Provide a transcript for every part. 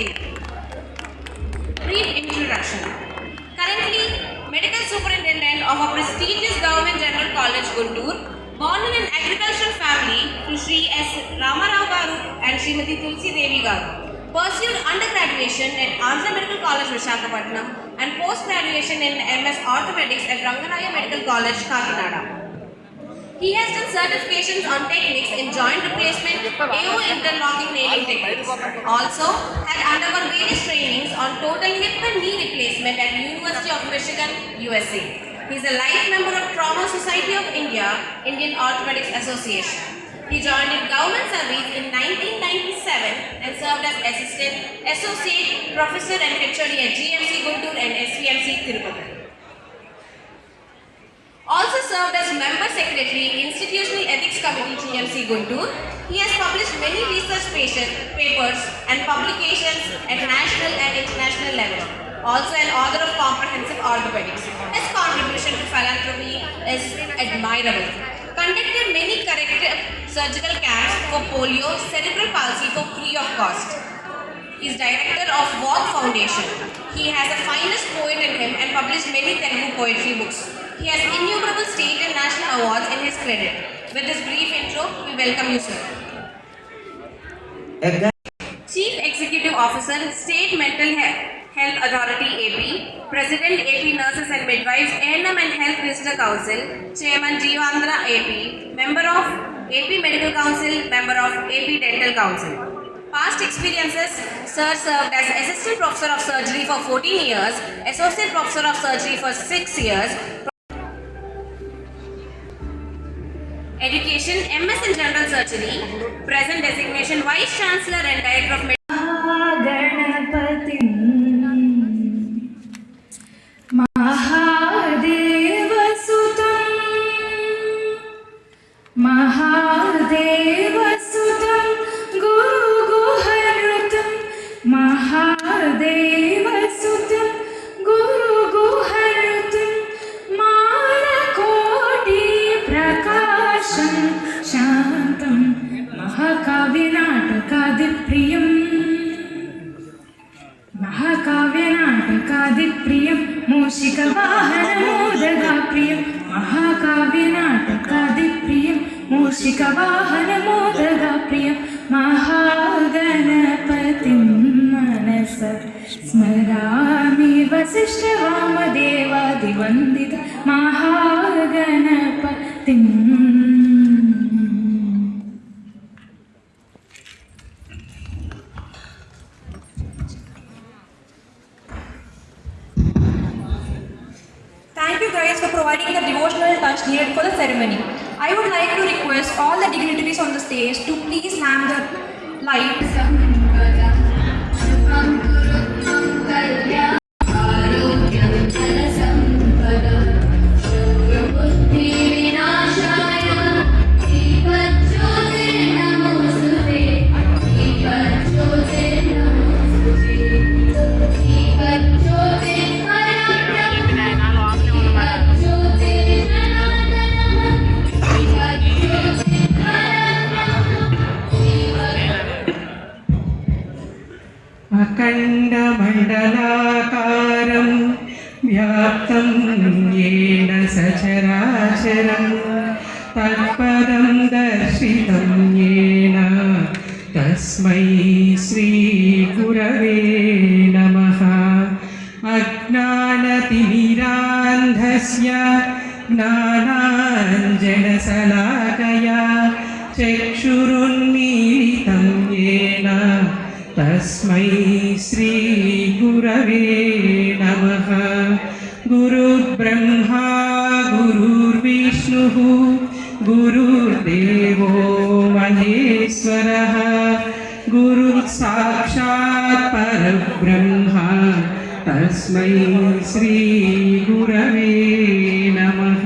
state. Brief introduction. Currently, Medical Superintendent of a prestigious Government General College, Guntur, born in an agricultural family to Sri S. Ramarao Garu and Srimati Tulsi Devi Garu. Pursued undergraduation at Andhra Medical College, Visakhapatnam and post-graduation in MS Orthopedics at Ranganaya Medical College, Kakinada. He has done certifications on techniques in joint replacement, AO interlocking nailing techniques. Also, had undergone various trainings on total hip and knee replacement at University of Michigan, USA. He is a life member of Trauma Society of India, Indian Orthopedics Association. He joined in government service in 1997 and served as assistant, associate, professor and HOD at GMC Guntur and SVMC Tirupati. Also served as Member Secretary, Institutional Ethics Committee, TMC Guntur. He has published many research papers and publications at national and international level. Also an author of Comprehensive Orthopedics. His contribution to philanthropy is admirable. Conducted many corrective surgical camps for polio, cerebral palsy for free of cost. He is director of Walk Foundation. He has a finest poet in him and published many Telugu poetry books. He has innumerable state and national awards in his credit. With this brief intro, we welcome you, sir. Chief Executive Officer, State Mental Health Authority AP, President AP Nurses and Midwives, A&M and Health Visitor Council, Chairman Jeevandhra AP, Member of AP Medical Council, Member of AP Dental Council. Past experiences, Sir served as Assistant Professor of Surgery for 14 years, Associate Professor of Surgery for 6 years, Education, MS in General Surgery, present designation Vice Chancellor and Director of महाकाव्यनाटकादिप्रियं मूषिकवाहनमोदगाप्रियं महाकाव्यनाटकादिप्रियं मूषिकवाहनमोदगाप्रियं महागणपतिं मनसा स्मरामि वसिष्ठवामदेवादिवन्दित महागणपतिम्. Thank you guys for providing the devotional touch needed for the ceremony. I would like to request all the dignitaries on the stage to please lamp the lights. अखण्डमण्डलाकारं व्याप्तं येन सचराचरं तत्पदं दर्शितं येन तस्मै श्रीगुरवे नमः. अज्ञानतिमिरान्धस्य ज्ञानाञ्जनशलाकया चक्षुरुन्मीलितं येन तस्मै श्रीगुरवे नमः. गुरुर्ब्रह्मा गुरुर्विष्णुः गुरुर्देवो महेश्वरः गुरुर्साक्षात् परब्रह्म तस्मै श्रीगुरवे नमः.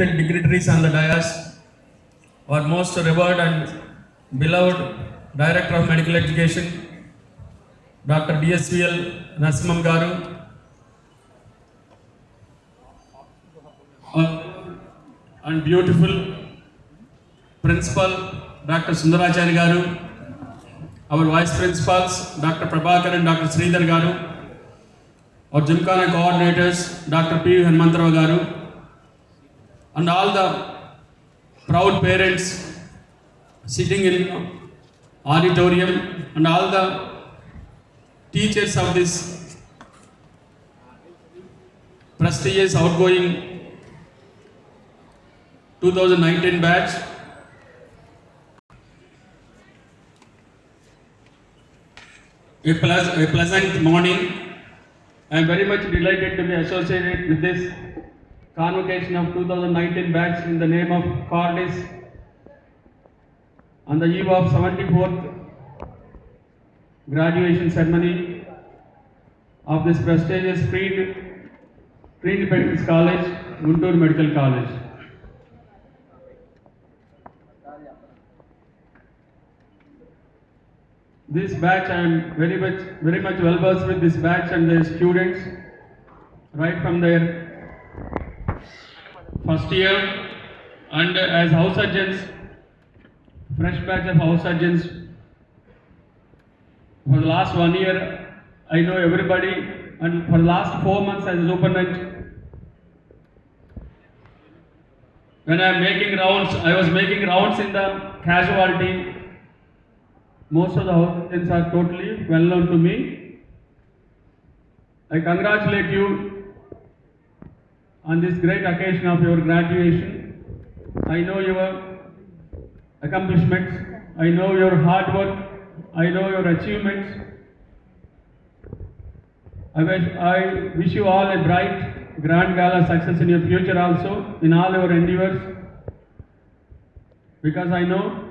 respected dignitaries on the dais, our most revered and beloved Director of Medical Education, Dr. DSVL Nasimam Garu, and beautiful Principal Dr. Sundaracharya Garu, our Vice Principals Dr. Prabhakar and Dr. Sridhar Garu, our Gymkhana coordinators Dr. P. Hanumantarao Garu, and all the proud parents sitting in auditorium, and all the teachers of this prestigious outgoing 2019 batch. A pleasant morning. I am very much delighted to be associated with this convocation of 2019 batch in the name of Cordis on the eve of 74th graduation ceremony of this prestigious pre-independence college, Guntur Medical College. This batch, I am very much well versed with this batch and their students, right from their first year, and as house surgeons, fresh batch of house surgeons. For the last 1 year, I know everybody, and for the last 4 months as a superintendent, when I was making rounds in the casualty. Most of the house surgeons are totally well known to me. I congratulate you on this great occasion of your graduation. I know your accomplishments, I know your hard work, I know your achievements. I wish you all a bright, grand gala success in your future also, in all your endeavors, because I know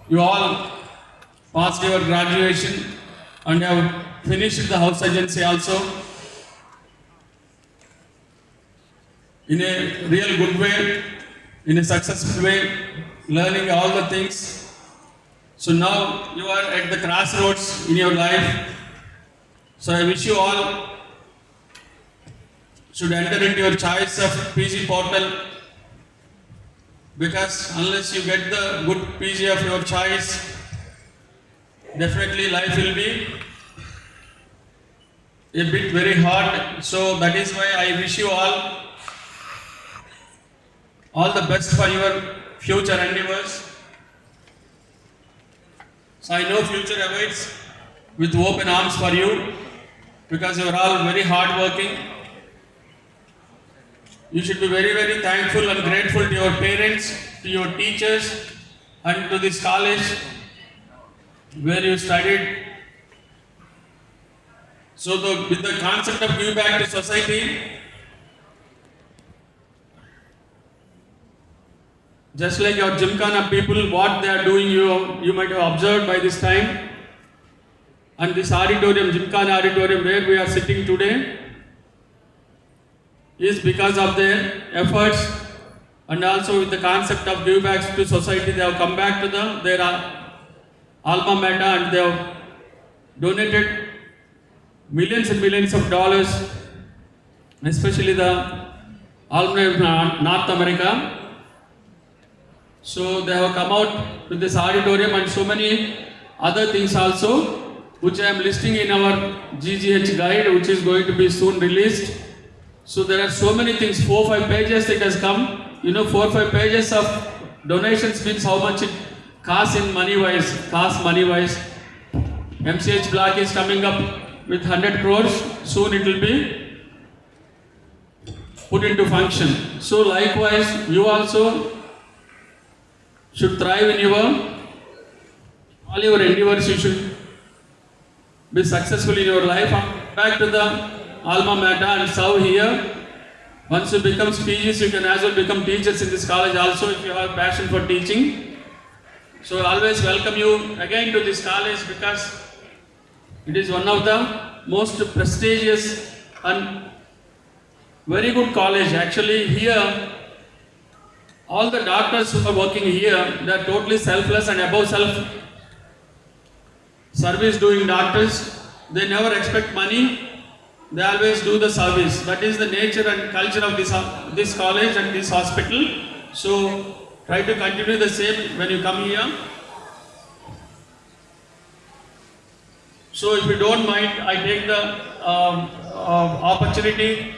you all passed your graduation and have finished the house surgery also in a real good way, in a successful way, learning all the things. So now you are at the crossroads in your life. So I wish you all should enter into your choice of PG portal, because unless you get the good PG of your choice, definitely life will be a bit very hard. So that is why I wish you all the best for your future endeavors. So I know future awaits with open arms for you, because you are all very hard working. You should be very, very thankful and grateful to your parents, to your teachers, and to this college where you studied. So with the concept of giving back to society, just like your Gymkhana people, what they are doing, you might have observed by this time. And this auditorium, Gymkhana auditorium where we are sitting today, is because of their efforts, and also with the concept of give back to society. They have come back to their alma mater, and they have donated millions and millions of dollars, especially the alumni of North America. So they have come out with this auditorium and so many other things also, which I am listing in our GGH guide, which is going to be soon released. So there are so many things, 4-5 pages it has come. 4-5 pages of donations means how much it costs in money wise. MCH block is coming up with 100 crores. Soon it will be put into function. So likewise, you also should thrive in all your endeavors. You should be successful in your life. Back to the alma mater and serve here. Once you become PGs, you can as well become teachers in this college also if you have passion for teaching. So I always welcome you again to this college, because it is one of the most prestigious and very good college. Actually, here, all the doctors who are working here, they are totally selfless and above self service doing doctors. They never expect money. They always do the service. That is the nature and culture of this college and this hospital. So try to continue the same when you come here. So if you don't mind, I take the opportunity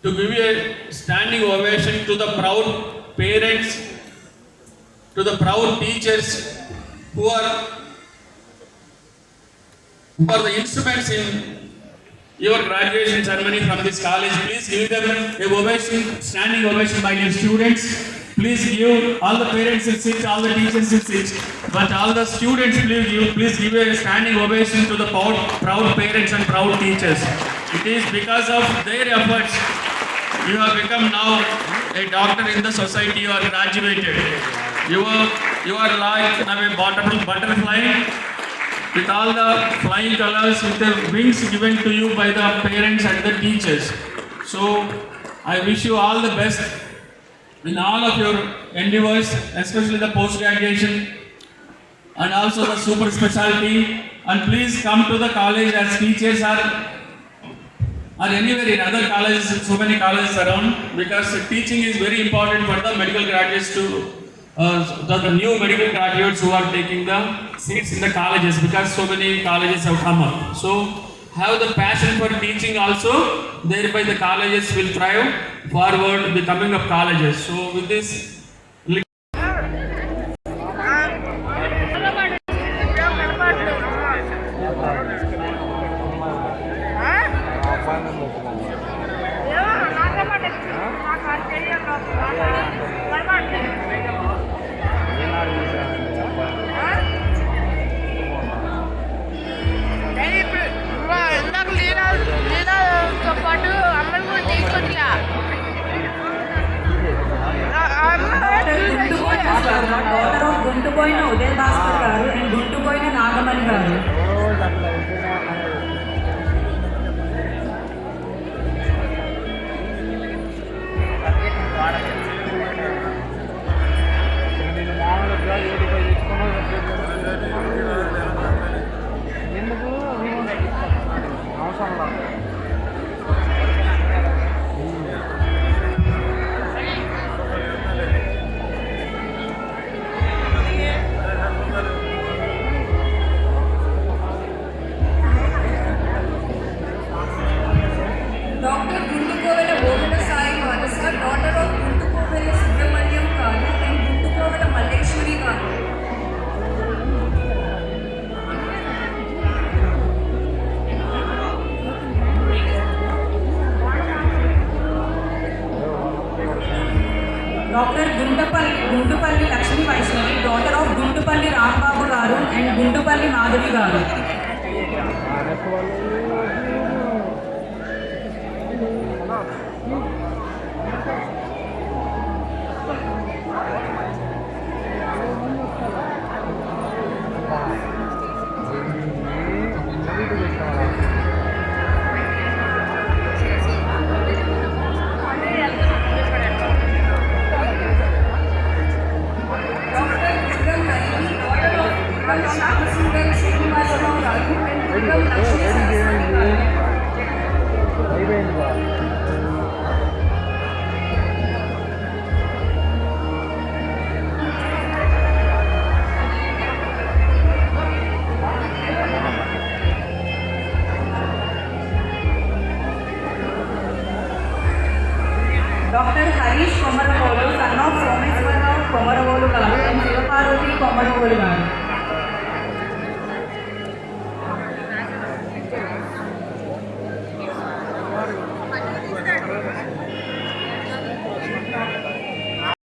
to give you a standing ovation to the proud parents, to the proud teachers who are the instruments in your graduation ceremony from this college. Please give them a ovation, standing ovation, my dear students. Please give, all the parents will sit, all the teachers will sit, but all the students please give a standing ovation to the proud parents and proud teachers. It is because of their efforts you have become now a doctor in the society. You are graduated. You are like a butterfly with all the flying colors, with the wings given to you by the parents and the teachers. So I wish you all the best in all of your endeavors, especially the post-graduation and also the super specialty. And please come to the college as teachers are anywhere in other colleges, so many colleges around, because teaching is very important for the medical graduates the new medical graduates who are taking the seats in the colleges, because so many colleges have come up. So have the passion for teaching also, thereby the colleges will thrive forward, becoming of colleges. So with this doctor of గుంటుపోయిన ఉదయ భాస్కర్ గారు and గుంటుపోయిన Nagamani గారు. Dr. Guntukovela Bogala Sai Manasa, daughter of Guntukovela Subramaniam Garu and Guntukovela Malleshwari Garu. Doctor Guntupalli Lakshmi Vaishnavi, daughter of Guntupalli Rambabu గారు and Guntupalli Madhavi గారు. Dr. Harish Komarapolu, son of Someswar